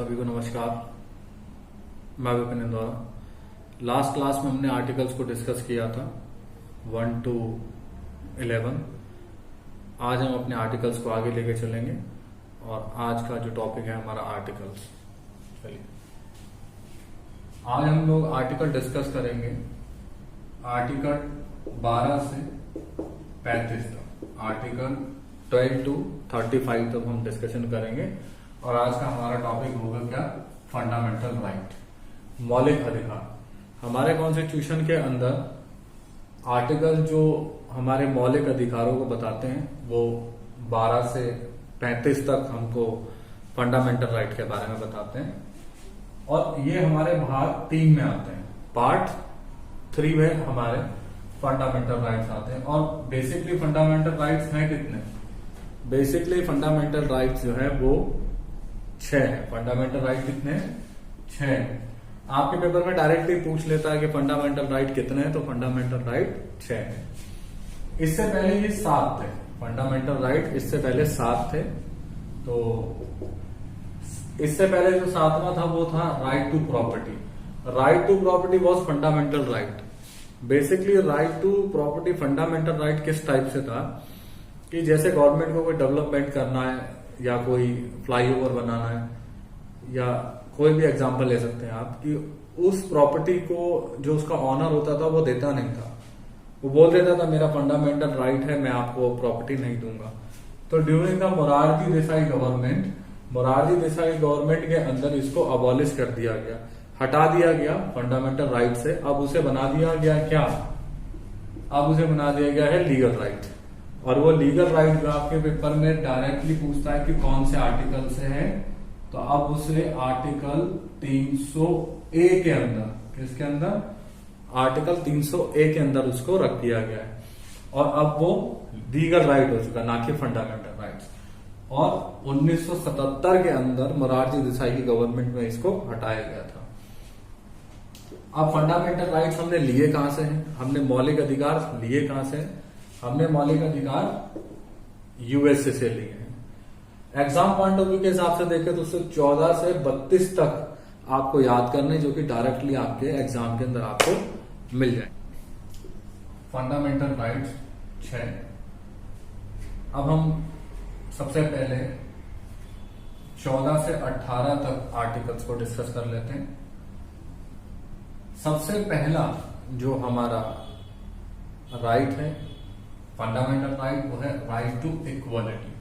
सभी को नमस्कार। मैं विपिन इंदौरा। लास्ट क्लास में हमने आर्टिकल्स को डिस्कस किया था 1 to 11। आज हम अपने आर्टिकल्स को आगे लेके चलेंगे और आज का जो टॉपिक है हमारा आर्टिकल्स। चलिए आज हम लोग आर्टिकल डिस्कस करेंगे आर्टिकल 12 से 35 तक। आर्टिकल 12 to 35 तक हम डिस्कशन करेंगे और आज का हमारा टॉपिक होगा क्या? फंडामेंटल राइट, मौलिक अधिकार। हमारे कॉन्स्टिट्यूशन के अंदर आर्टिकल जो हमारे मौलिक अधिकारों को बताते हैं वो 12 से 35 तक हमको फंडामेंटल राइट के बारे में बताते हैं और ये हमारे भाग 3 में आते हैं। पार्ट 3 में हमारे फंडामेंटल राइट्स आते हैं और बेसिकली फंडामेंटल राइट्स हैं कितने? बेसिकली फंडामेंटल राइट्स जो है वो 6 है। फंडामेंटल राइट कितने हैं? 6 है। आपके पेपर में डायरेक्टली पूछ लेता है कि फंडामेंटल राइट कितने हैं, तो फंडामेंटल राइट 6 है। इससे पहले ये 7 थे फंडामेंटल राइट, इससे पहले 7 थे। तो इससे पहले जो 7वां था वो था right to property. Right to property was fundamental right. Basically right to property fundamental right किस टाइप से था कि जैसे गवर्नमेंट को कोई डेवलपमेंट करना है या कोई फ्लाईओवर बनाना है या कोई भी एग्जांपल ले सकते हैं आप कि उस प्रॉपर्टी को जो उसका ऑनर होता था वो देता नहीं था। वो बोल देता था मेरा फंडामेंटल राइट है, मैं आपको प्रॉपर्टी नहीं दूंगा। तो during the Morarji Desai government के अंदर इसको अबॉलिश कर दिया गया, हटा दिया गया फंडामेंटल राइट से। अब उसे बना दिया गया क्या? अब उसे बना दिया गया है लीगल राइट। और वो लीगल राइट जो आपके पेपर में डायरेक्टली पूछता है कि कौन से आर्टिकल से है, तो अब उसे आर्टिकल 300A के अंदर, किसके अंदर? आर्टिकल 300A के अंदर उसको रख दिया गया है और अब वो लीगल राइट हो चुका, ना कि फंडामेंटल राइट्स। और 1977 के अंदर मोरारजी देसाई की गवर्नमेंट में इसको हटाया गया था। अब फंडामेंटल राइट्स हमने लिए कहां से हैं? हमने मौलिक अधिकार लिए कहां से? हमने मौलिक अधिकार यूएसए से लिए हैं। एग्जाम पॉइंट ऑफ व्यू के हिसाब से देखें तो 14 से 32 तक आपको याद करने, जो कि डायरेक्टली आपके एग्जाम के अंदर आपको मिल जाए। Fundamental rights 6। अब हम सबसे पहले 14 से 18 तक आर्टिकल्स को डिस्कस कर लेते हैं। सबसे पहला जो हमारा राइट है फंडामेंटल राइट वो है right to equality.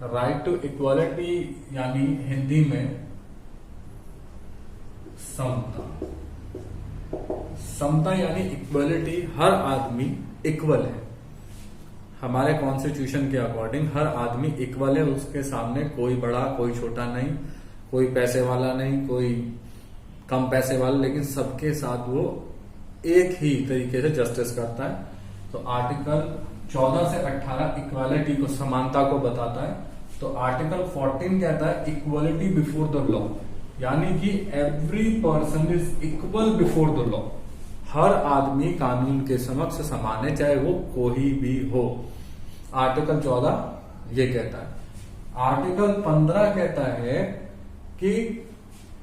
Right to equality यानी हिंदी में समता। समता यानी इक्वालिटी, हर आदमी इक्वल है। हमारे कॉन्स्टिट्यूशन के अकॉर्डिंग हर आदमी इक्वल है, उसके सामने कोई बड़ा कोई छोटा नहीं, कोई पैसे वाला नहीं, कोई कम पैसे वाला, लेकिन सबके साथ वो एक ही तरीके से जस्टिस करता है। तो आर्टिकल 14 से 18 इक्वालिटी को, समानता को बताता है। तो आर्टिकल 14 कहता है इक्वालिटी बिफोर द लॉ, यानी कि every person is equal before the law. हर आदमी कानून के समक्ष समान है, चाहे वो कोई भी हो। आर्टिकल 14 ये कहता है। आर्टिकल 15 कहता है कि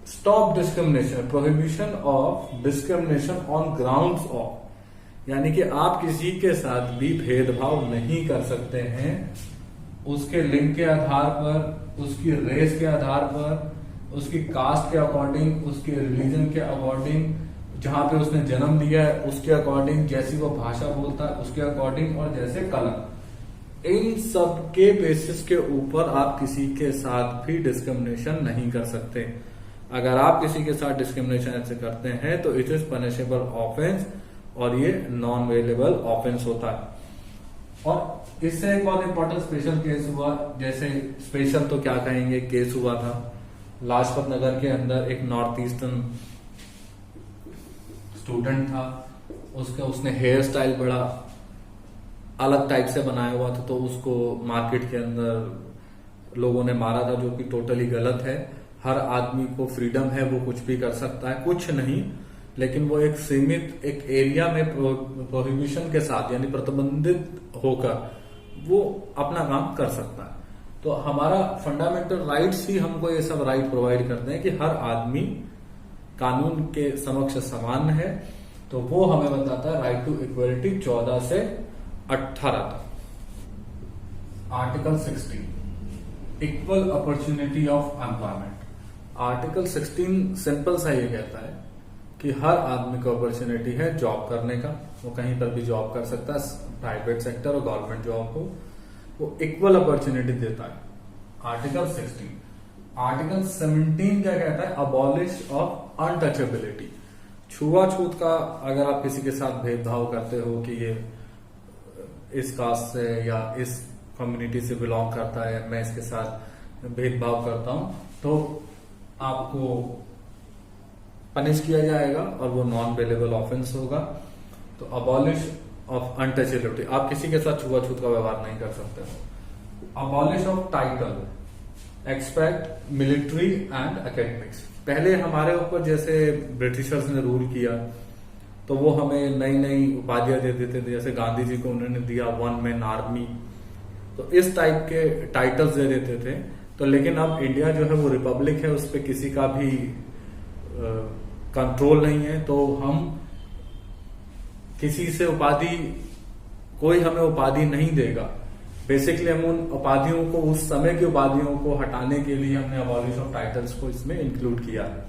stop discrimination, prohibition of discrimination on grounds of, यानी कि आप किसी के साथ भी भेदभाव नहीं कर सकते हैं उसके लिंग के आधार पर, उसकी रेस के आधार पर, उसकी कास्ट के अकॉर्डिंग, उसके रिलीजन के अकॉर्डिंग, जहां पे उसने जन्म लिया है उसके अकॉर्डिंग, जैसी वो भाषा बोलता है उसके अकॉर्डिंग, और जैसे कलर, इन सब के बेसिस के ऊपर आप किसी के साथ भी डिस्क्रिमिनेशन नहीं कर सकते। अगर आप किसी के साथ डिस्क्रिमिनेशन ऐसे करते हैं तो इट इज पनिशेबल ऑफेंस और ये नॉन वेलेबल ऑफेंस होता है। और इससे एक बहुत इंपॉर्टेंट स्पेशल केस हुआ, जैसे स्पेशल तो क्या कहेंगे, केस हुआ था लाजपत नगर के अंदर। एक नॉर्थ ईस्टर्न स्टूडेंट था, उसने हेयर स्टाइल बड़ा अलग टाइप से बनाया हुआ था, तो उसको मार्केट के अंदर लोगों ने मारा था, जो कि टोटली गलत है। हर आदमी को फ्रीडम है, वो कुछ भी कर सकता है, कुछ नहीं, लेकिन वो एक सीमित एक एरिया में प्रोहिबिशन के साथ यानी प्रतिबंधित होकर वो अपना काम कर सकता है। तो हमारा फंडामेंटल राइट्स ही हमको ये सब राइट प्रोवाइड करते हैं कि हर आदमी कानून के समक्ष समान है। तो वो हमें बताता है राइट टू इक्वलिटी 14 से 18 तक। Article 16 equal opportunity of employment. Article 16 simple सा ये कहता है कि हर आदमी को अपॉर्चुनिटी है जॉब करने का, वो कहीं पर भी जॉब कर सकता है, प्राइवेट सेक्टर और गवर्नमेंट जॉब को वो इक्वल अपॉर्चुनिटी देता है। आर्टिकल 16। आर्टिकल 17 क्या कहता है? Abolish of untouchability. छुआछूत का अगर आप किसी के साथ भेदभाव करते हो कि ये इस कास्ट से या इस कम्युनिटी से बिलोंग करता है, मैं इसके साथ भेदभाव करता हूं, तो आपको पनिश किया जाएगा और वो नॉन बेलेबल ऑफेंस होगा। तो अबॉलिश ऑफ अनटचेबिलिटी, आप किसी के साथ छुआछूत का व्यवहार नहीं कर सकते हो। Abolish of title, expect military and academics. पहले हमारे ऊपर जैसे ब्रिटिशर्स ने रूल किया तो वो हमें नई नई उपाधियां दे देते थे, जैसे गांधी जी को उन्होंने दिया 1 मैन आर्मी, तो इस टाइप के टाइटल्स दे देते थे। तो लेकिन अब इंडिया जो है वो रिपब्लिक है, उस पर किसी का भी कंट्रोल नहीं है, तो हम किसी से उपाधि, कोई हमें उपाधि नहीं देगा। बेसिकली हम उन उपाधियों को, उस समय की उपाधियों को हटाने के लिए हमने अबॉलिश ऑफ टाइटल्स को इसमें इंक्लूड किया है।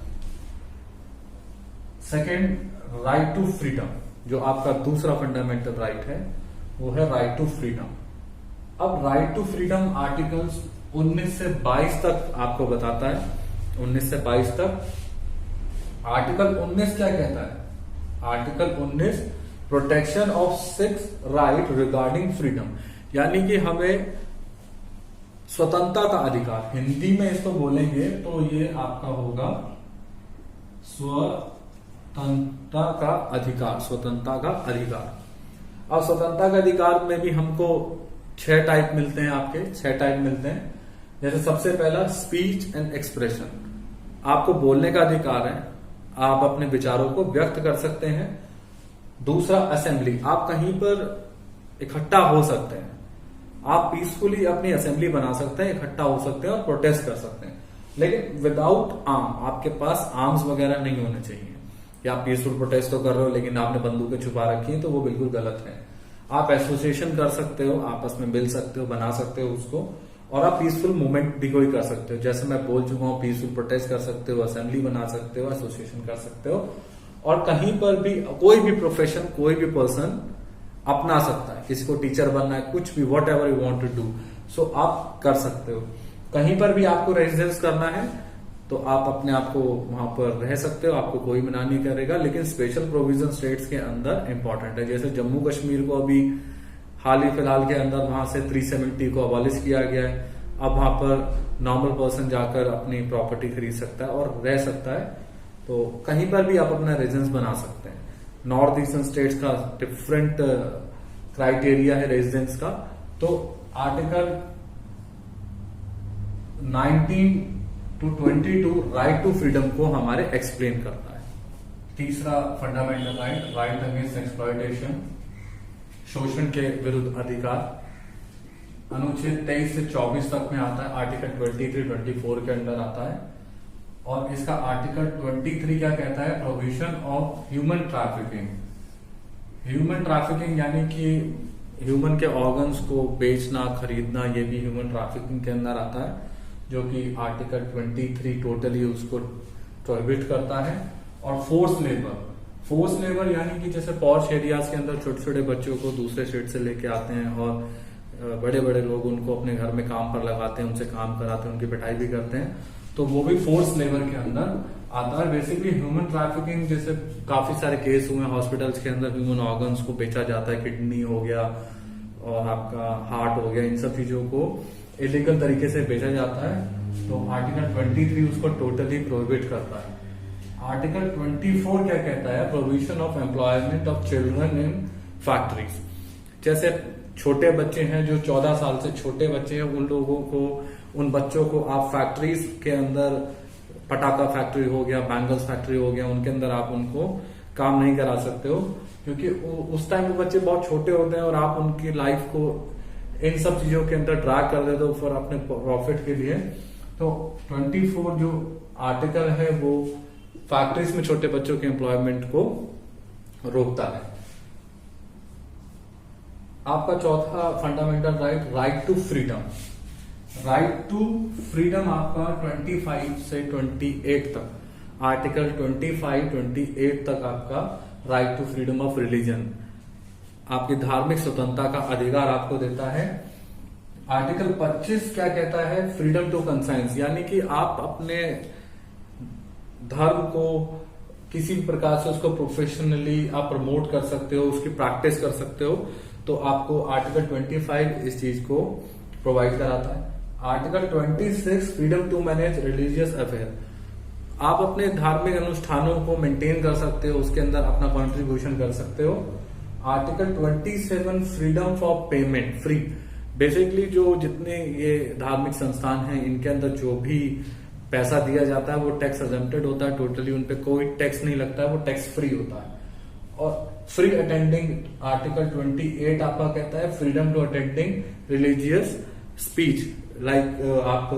सेकेंड, राइट टू फ्रीडम, जो आपका दूसरा फंडामेंटल राइट है वो है राइट टू फ्रीडम। अब राइट टू फ्रीडम आर्टिकल्स 19 से 22 तक आपको बताता है। 19 से 22 तक। आर्टिकल 19 क्या कहता है? Article 19 protection of six right regarding freedom, यानी कि हमें स्वतंत्रता का अधिकार, हिंदी में इसको बोलेंगे तो ये आपका होगा स्वतंत्रता का अधिकार। स्वतंत्रता का अधिकार। और स्वतंत्रता का अधिकार में भी हमको 6 टाइप मिलते हैं, आपके 6 टाइप मिलते हैं। जैसे सबसे पहला स्पीच एंड एक्सप्रेशन, आपको बोलने का अधिकार है, आप अपने विचारों को व्यक्त कर सकते हैं। दूसरा असेंबली, आप कहीं पर इकट्ठा हो सकते हैं, आप पीसफुली अपनी असेंबली बना सकते हैं, इकट्ठा हो सकते हैं और प्रोटेस्ट कर सकते हैं, लेकिन विदाउट आर्म, आपके पास आर्म्स वगैरह नहीं होने चाहिए। या आप पीसफुल प्रोटेस्ट तो कर रहे हो लेकिन आपने बंदूकें छुपा रखी है, तो वो बिल्कुल गलत है। आप एसोसिएशन कर सकते हो, आपस में मिल सकते हो, बना सकते हो उसको, और आप पीसफुल मूवमेंट भी कोई कर सकते हो। जैसे मैं बोल चुका हूं, पीसफुल प्रोटेस्ट कर सकते हो, असेंबली बना सकते हो, एसोसिएशन कर सकते हो, और कहीं पर भी कोई भी प्रोफेशन, कोई भी पर्सन अपना सकता है। किसी को टीचर बनना है, कुछ भी, whatever you want to do, so आप कर सकते हो। कहीं पर भी आपको रेजिडेंस करना है तो आप अपने आप को वहां पर रह सकते हो, आपको कोई मना नहीं करेगा। लेकिन स्पेशल प्रोविजन स्टेट्स के अंदर इंपॉर्टेंट है। जैसे जम्मू कश्मीर को अभी हाल ही फिलहाल के अंदर वहां से 370 को अबॉलिश किया गया है। अब वहां पर नॉर्मल पर्सन जाकर अपनी प्रॉपर्टी खरीद सकता है और रह सकता है। तो कहीं पर भी आप अपना रेजिडेंस बना सकते हैं। नॉर्थ ईस्टर्न स्टेट्स का डिफरेंट क्राइटेरिया है रेजिडेंस का। तो article 19 to 22 right to freedom को हमारे एक्सप्लेन करता है। तीसरा fundamental right, right against exploitation, शोषण के विरुद्ध अधिकार, अनुच्छेद 23 से 24 तक में आता है। आर्टिकल 23-24 के अंडर आता है। और इसका आर्टिकल 23 क्या कहता है? Provision of human trafficking. Human trafficking यानी कि ह्यूमन के ऑर्गन्स को बेचना, खरीदना, ये भी ह्यूमन ट्रैफिकिंग के अंदर आता है, जो कि आर्टिकल 23 टोटली उसको प्रोहिबिट करता है। और फोर्स लेबर, फोर्स लेबर यानी कि जैसे पॉश एरियाज के अंदर छोटे छोटे बच्चों को दूसरे स्टेट से लेके आते हैं और बड़े बड़े लोग उनको अपने घर में काम पर लगाते हैं, उनसे काम कराते हैं, उनकी पिटाई भी करते हैं, तो वो भी फोर्स लेबर के अंदर आता है। बेसिकली ह्यूमन ट्रैफिकिंग, जैसे काफी सारे केस हुए हॉस्पिटल्स के अंदर, ह्यूमन ऑर्गन्स को बेचा जाता है, किडनी हो गया और आपका हार्ट हो गया, इन सब चीजों को इलीगल तरीके से बेचा जाता है। तो आर्टिकल 23 उसको टोटली प्रोहिबिट करता है। आर्टिकल 24 क्या कहता है? Provision of employment of children in factories. जैसे छोटे बच्चे हैं, जो 14 साल से छोटे बच्चे हैं, उन लोगों को, उन बच्चों को आप फैक्ट्रीज के अंदर, पटाखा फैक्ट्री हो गया, बैंगल्स फैक्ट्री हो गया, उनके अंदर आप उनको काम नहीं करा सकते हो, क्योंकि उस टाइम वो बच्चे बहुत छोटे होते हैं और आप उनकी लाइफ को इन सब चीजों के अंदर ड्रैग कर देते हो फॉर अपने प्रॉफिट के लिए। तो 24 जो आर्टिकल है वो फैक्ट्रीज में छोटे बच्चों के एम्प्लॉयमेंट को रोकता है। आपका चौथा fundamental right to freedom. Right to freedom आपका 25 से 28 तक, आर्टिकल 25, 28 तक आपका right to freedom of religion, आपकी धार्मिक स्वतंत्रता का अधिकार आपको देता है। आर्टिकल 25 क्या कहता है? फ्रीडम टू कंसाइंस, यानी कि आप अपने धर्म को किसी भी प्रकार से उसको प्रोफेशनली आप प्रमोट कर सकते हो, उसकी प्रैक्टिस कर सकते हो। तो आपको आर्टिकल 25 इस चीज को प्रोवाइड कराता है। Article 26 freedom to manage religious affair, आप अपने धार्मिक अनुष्ठानों को मेंटेन कर सकते हो, उसके अंदर अपना कंट्रीब्यूशन कर सकते हो। Article 27 freedom for payment, free, basically जो जितने ये धार्मिक संस्थान हैं इनके अंदर जो भी पैसा दिया जाता है वो टैक्स एग्जेम्प्टेड होता है, टोटली उनपे कोई टैक्स नहीं लगता है, वो टैक्स फ्री होता है। और फ्री अटेंडिंग, आर्टिकल 28 आपका कहता है freedom to attending religious speech, like आप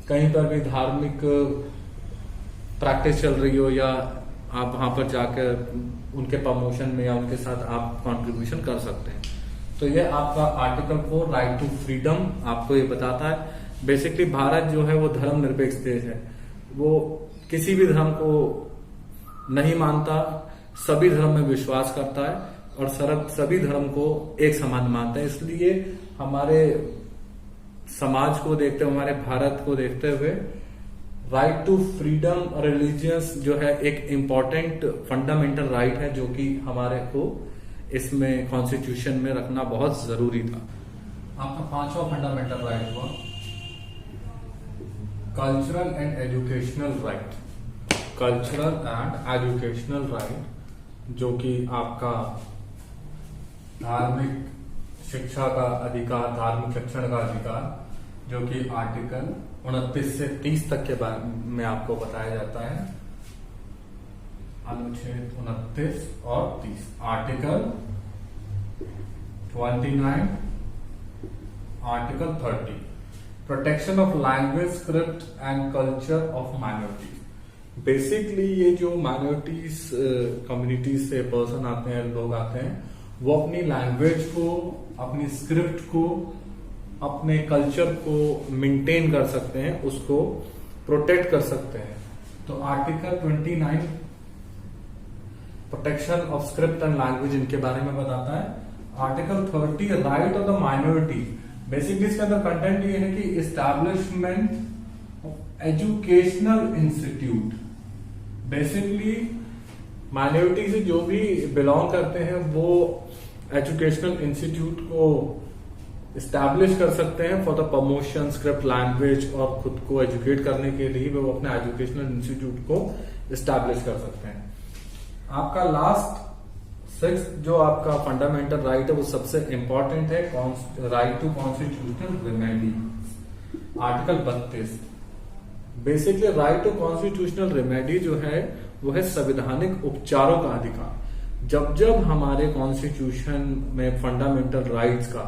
कहीं पर भी धार्मिक प्रैक्टिस चल रही हो या आप वहां पर जाकर उनके प्रमोशन में या उनके साथ आप कंट्रीब्यूशन कर सकते हैं। तो ये आपका आर्टिकल 4 राइट टू फ्रीडम आपको ये बताता है। बेसिकली भारत जो है वो धर्मनिरपेक्ष देश है, वो किसी भी धर्म को नहीं मानता, सभी धर्म में विश्वास करता है और सभी धर्म को एक समान मानता है। इसलिए हमारे समाज को देखते हुए, हमारे भारत को देखते हुए राइट टू फ्रीडम रिलीजियस जो है एक इम्पॉर्टेंट फंडामेंटल राइट है, जो कि हमारे को इसमें कॉन्स्टिट्यूशन में रखना बहुत जरूरी था। आपका पांचवा फंडामेंटल राइट हुआ cultural and educational right. Cultural and educational right जो कि आपका धार्मिक शिक्षा का अधिकार, धार्मिक शिक्षण का अधिकार, जो कि आर्टिकल 29 से 30 तक के बारे में आपको बताया जाता है। अनुच्छेद 29 और 30, article 29, article 30, protection of language, script and culture of minorities. Basically ये जो माइनॉरिटीज कम्युनिटीज से पर्सन आते हैं, लोग आते हैं, वो अपनी लैंग्वेज को, अपनी स्क्रिप्ट को, अपने कल्चर को मेंटेन कर सकते हैं, उसको प्रोटेक्ट कर सकते हैं। तो article 29 protection of script and language इनके बारे में बताता है। Article 30 right of the minority, basically इसके अंदर कंटेंट ये है कि establishment of educational institute. Basically minority से जो भी बिलोंग करते हैं वो एजुकेशनल इंस्टीट्यूट को इस्टेब्लिश कर सकते हैं for the promotion script language, और खुद को एजुकेट करने के लिए वो अपने एजुकेशनल इंस्टीट्यूट को इस्टेब्लिश कर सकते हैं। आपका लास्ट 6 जो आपका फंडामेंटल राइट है वो सबसे इंपॉर्टेंट है, right to constitutional remedy, article 32। Basically right to constitutional remedy जो है वो है संवैधानिक उपचारों का अधिकार। जब हमारे कॉन्स्टिट्यूशन में फंडामेंटल राइट्स का,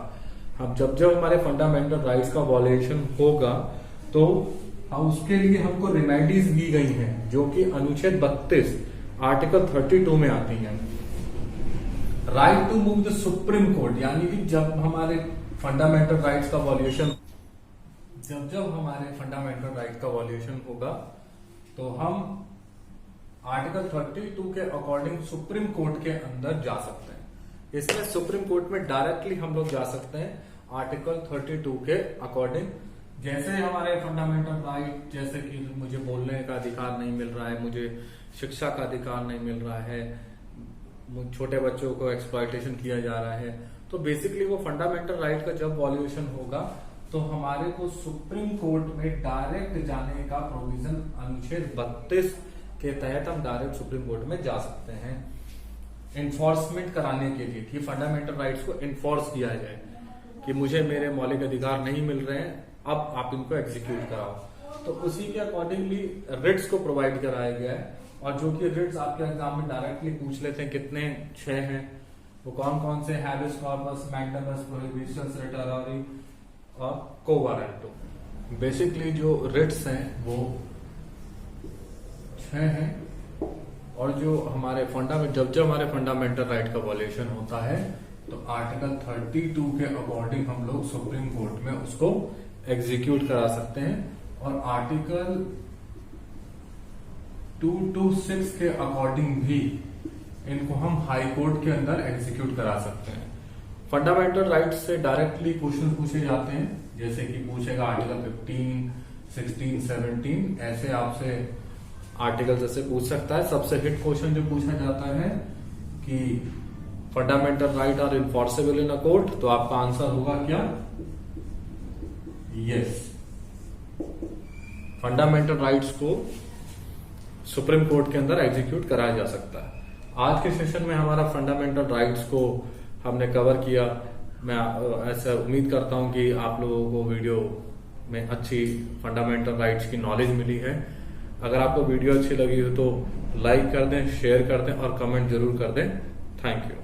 जब हमारे फंडामेंटल राइट्स का वॉलेशन होगा तो उसके लिए हमको रेमेडीज दी गई हैं, जो कि अनुच्छेद 32 आर्टिकल 32 में आती हैं। Right to move the supreme court, यानी कि जब हमारे फंडामेंटल राइट्स का वॉल्यूशन, जब हमारे फंडामेंटल राइट का वॉल्यूशन होगा तो हम आर्टिकल 32 के अकॉर्डिंग सुप्रीम कोर्ट के अंदर जा सकते हैं। इसमें सुप्रीम कोर्ट में डायरेक्टली हम लोग जा सकते हैं आर्टिकल 32 के अकॉर्डिंग। जैसे हमारे फंडामेंटल राइट, जैसे कि मुझे बोलने का अधिकार नहीं मिल रहा है, मुझे शिक्षा का अधिकार नहीं मिल रहा है, छोटे बच्चों को एक्सप्लॉयटेशन किया जा रहा है, तो बेसिकली वो फंडामेंटल राइट का जब वॉल्यूशन होगा तो हमारे को सुप्रीम कोर्ट में डायरेक्ट जाने का प्रोविजन अनुच्छेद 32 के तहत हम डायरेक्ट सुप्रीम कोर्ट में जा सकते हैं इन्फोर्समेंट कराने के लिए, कि फंडामेंटल राइट्स को इन्फोर्स किया जाए कि मुझे मेरे मौलिक अधिकार नहीं मिल रहे हैं, अब आप इनको एग्जीक्यूट कराओ। तो उसी के अकॉर्डिंगली रिट्स को प्रोवाइड कराया गया है, और जो कि रिट्स आपके एग्जाम में डायरेक्टली पूछ लेते हैं, कितने 6 हैं, वो कौन कौन से, हैबिस कॉर्पस, मैग्नमस, प्रोहिबिशन, सेटरारी और क्वो वारंटो। बेसिकली जो रिट्स हैं वो 6 हैं, और जो हमारे जब हमारे फंडामेंटल राइट का वॉल्यूशन होता है तो आर्टिकल 32 के अकॉर्डिंग हम लोग सुप्रीम कोर्ट में उसको एग्जीक्यूट करा सकते हैं, और आर्टिकल 226 के अकॉर्डिंग भी इनको हम हाई कोर्ट के अंदर एग्जीक्यूट करा सकते हैं। फंडामेंटल राइट्स से डायरेक्टली क्वेश्चन पूछे जाते हैं, जैसे कि पूछेगा आर्टिकल 15, 16, 17, ऐसे आपसे आर्टिकल जैसे पूछ सकता है। सबसे हिट क्वेश्चन जो पूछा जाता है कि fundamental right are enforceable in a court, तो आपका आंसर होगा क्या? यस, फंडामेंटल राइट्स को सुप्रीम कोर्ट के अंदर एग्जीक्यूट कराया जा सकता है। आज के सेशन में हमारा फंडामेंटल राइट्स को हमने कवर किया। मैं ऐसा उम्मीद करता हूं कि आप लोगों को वीडियो में अच्छी फंडामेंटल राइट्स की नॉलेज मिली है। अगर आपको वीडियो अच्छी लगी हो तो लाइक कर दें, शेयर कर दें और कमेंट जरूर कर दें। Thank you.